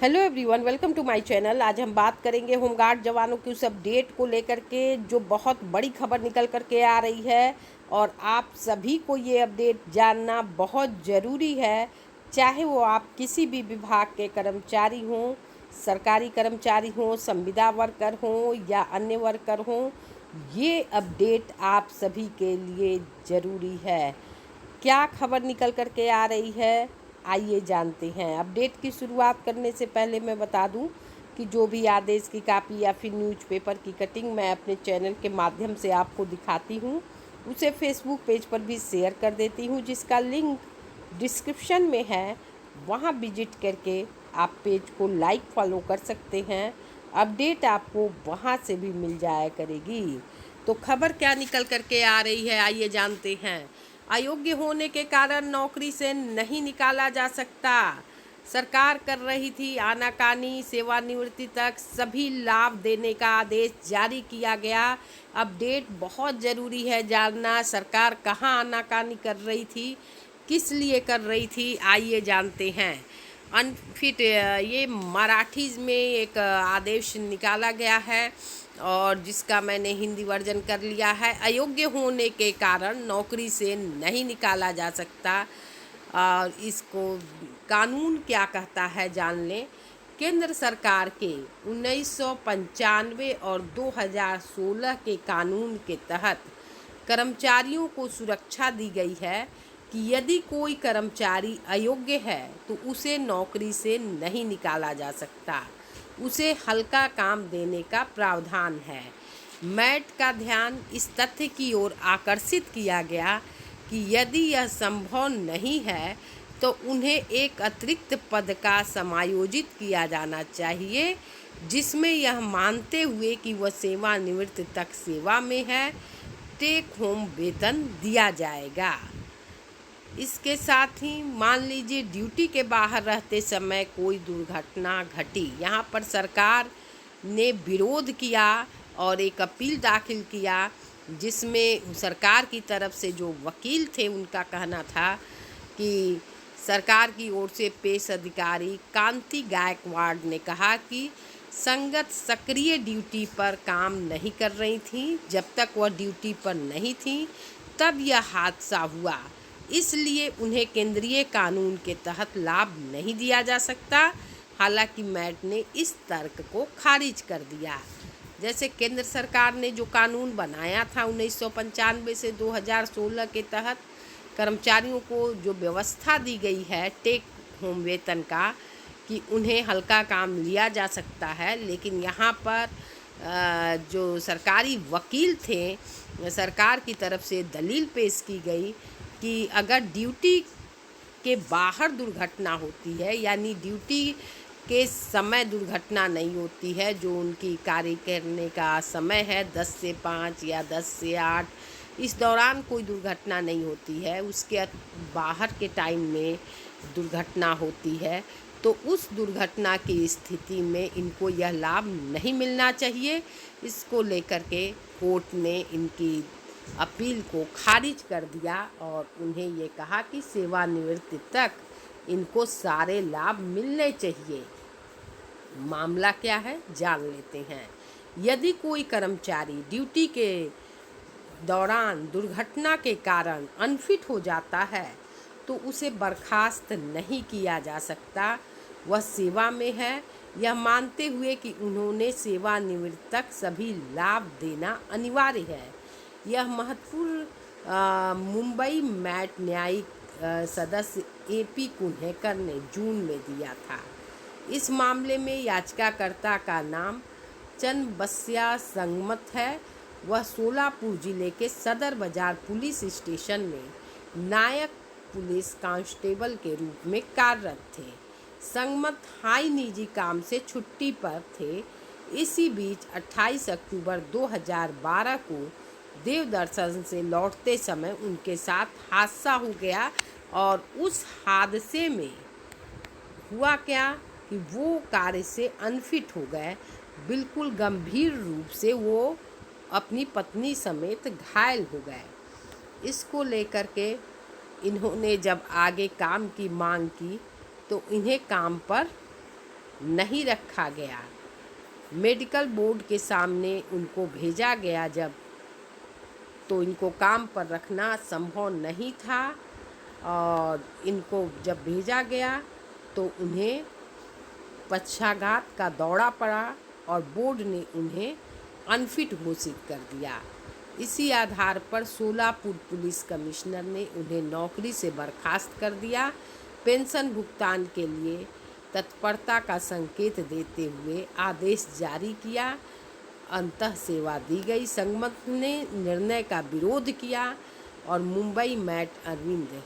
Hello everyone, welcome to my channel. आज हम बात करेंगे होमगार्ड जवानों की उस अपडेट को लेकर के जो बहुत बड़ी खबर निकल कर के आ रही है और आप सभी को ये अपडेट जानना बहुत ज़रूरी है। चाहे वो आप किसी भी विभाग के कर्मचारी हों, सरकारी कर्मचारी हों, संविदा वर्कर हों या अन्य वर्कर हों, ये अपडेट आप सभी के लिए ज़रूरी है। क्या खबर निकल कर के आ रही है, आइए जानते हैं। अपडेट की शुरुआत करने से पहले मैं बता दूं कि जो भी आदेश की कापी या फिर न्यूज़पेपर की कटिंग मैं अपने चैनल के माध्यम से आपको दिखाती हूं, उसे फेसबुक पेज पर भी शेयर कर देती हूं, जिसका लिंक डिस्क्रिप्शन में है। वहां विजिट करके आप पेज को लाइक फॉलो कर सकते हैं। अपडेट आपको वहां से भी मिल जाया करेगी। तो खबर क्या निकल कर के आ रही है, आइए जानते हैं। अयोग्य होने के कारण नौकरी से नहीं निकाला जा सकता। सरकार कर रही थी आनाकानी, सेवानिवृत्ति तक सभी लाभ देने का आदेश जारी किया गया। अपडेट बहुत ज़रूरी है जानना, सरकार कहाँ आनाकानी कर रही थी, किस लिए कर रही थी, आइए जानते हैं। अनफिट ये मराठी में एक आदेश निकाला गया है और जिसका मैंने हिंदी वर्जन कर लिया है। अयोग्य होने के कारण नौकरी से नहीं निकाला जा सकता। और इसको कानून क्या कहता है जान लें। केंद्र सरकार के 1995 और 2016 के कानून के तहत कर्मचारियों को सुरक्षा दी गई है कि यदि कोई कर्मचारी अयोग्य है तो उसे नौकरी से नहीं निकाला जा सकता, उसे हल्का काम देने का प्रावधान है। मैट का ध्यान इस तथ्य की ओर आकर्षित किया गया कि यदि यह संभव नहीं है तो उन्हें एक अतिरिक्त पद का समायोजित किया जाना चाहिए, जिसमें यह मानते हुए कि वह सेवानिवृत्ति तक सेवा में है, टेक होम वेतन दिया जाएगा। इसके साथ ही मान लीजिए ड्यूटी के बाहर रहते समय कोई दुर्घटना घटी, यहाँ पर सरकार ने विरोध किया और एक अपील दाखिल किया, जिसमें सरकार की तरफ से जो वकील थे उनका कहना था कि सरकार की ओर से पेश अधिकारी कांति गायकवाड़ ने कहा कि संगत सक्रिय ड्यूटी पर काम नहीं कर रही थी। जब तक वह ड्यूटी पर नहीं थी तब यह हादसा हुआ, इसलिए उन्हें केंद्रीय कानून के तहत लाभ नहीं दिया जा सकता। हालांकि मैट ने इस तर्क को खारिज कर दिया। जैसे केंद्र सरकार ने जो कानून बनाया था 1995 से 2016 के तहत कर्मचारियों को जो व्यवस्था दी गई है टेक होम वेतन का, कि उन्हें हल्का काम लिया जा सकता है, लेकिन यहाँ पर जो सरकारी वकील थे, सरकार की तरफ से दलील पेश की गई कि अगर ड्यूटी के बाहर दुर्घटना होती है, यानी ड्यूटी के समय दुर्घटना नहीं होती है, जो उनकी कार्य करने का समय है 10 से 5 या 10 से 8, इस दौरान कोई दुर्घटना नहीं होती है, उसके बाहर के टाइम में दुर्घटना होती है, तो उस दुर्घटना की स्थिति में इनको यह लाभ नहीं मिलना चाहिए। इसको लेकर के कोर्ट ने इनकी अपील को खारिज कर दिया और उन्हें ये कहा कि सेवानिवृत्ति तक इनको सारे लाभ मिलने चाहिए। मामला क्या है जान लेते हैं। यदि कोई कर्मचारी ड्यूटी के दौरान दुर्घटना के कारण अनफिट हो जाता है तो उसे बर्खास्त नहीं किया जा सकता, वह सेवा में है, यह मानते हुए कि उन्होंने सेवानिवृत्ति तक सभी लाभ देना अनिवार्य है। यह महत्वपूर्ण मुंबई मैट न्यायिक सदस्य एपी कुन्हेकर ने जून में दिया था। इस मामले में याचिकाकर्ता का नाम चन्नबस्या संगमत है। वह सोलापुर जिले के सदर बाजार पुलिस स्टेशन में नायक पुलिस कांस्टेबल के रूप में कार्यरत थे। संगमत हाई निजी काम से छुट्टी पर थे। इसी बीच 28 अक्टूबर 2012 को देव दर्शन से लौटते समय उनके साथ हादसा हो गया और उस हादसे में हुआ क्या कि वो कार्य से अनफिट हो गए। बिल्कुल गंभीर रूप से वो अपनी पत्नी समेत घायल हो गए। इसको लेकर के इन्होंने जब आगे काम की मांग की तो इन्हें काम पर नहीं रखा गया। मेडिकल बोर्ड के सामने उनको भेजा गया जब, तो इनको काम पर रखना संभव नहीं था, और इनको जब भेजा गया तो उन्हें पक्षाघात का दौरा पड़ा और बोर्ड ने उन्हें अनफिट घोषित कर दिया। इसी आधार पर सोलापुर पुलिस कमिश्नर ने उन्हें नौकरी से बर्खास्त कर दिया। पेंशन भुगतान के लिए तत्परता का संकेत देते हुए आदेश जारी किया। अंतः सेवा दी गई। संगठन ने निर्णय का विरोध किया और मुंबई मेट अरविंद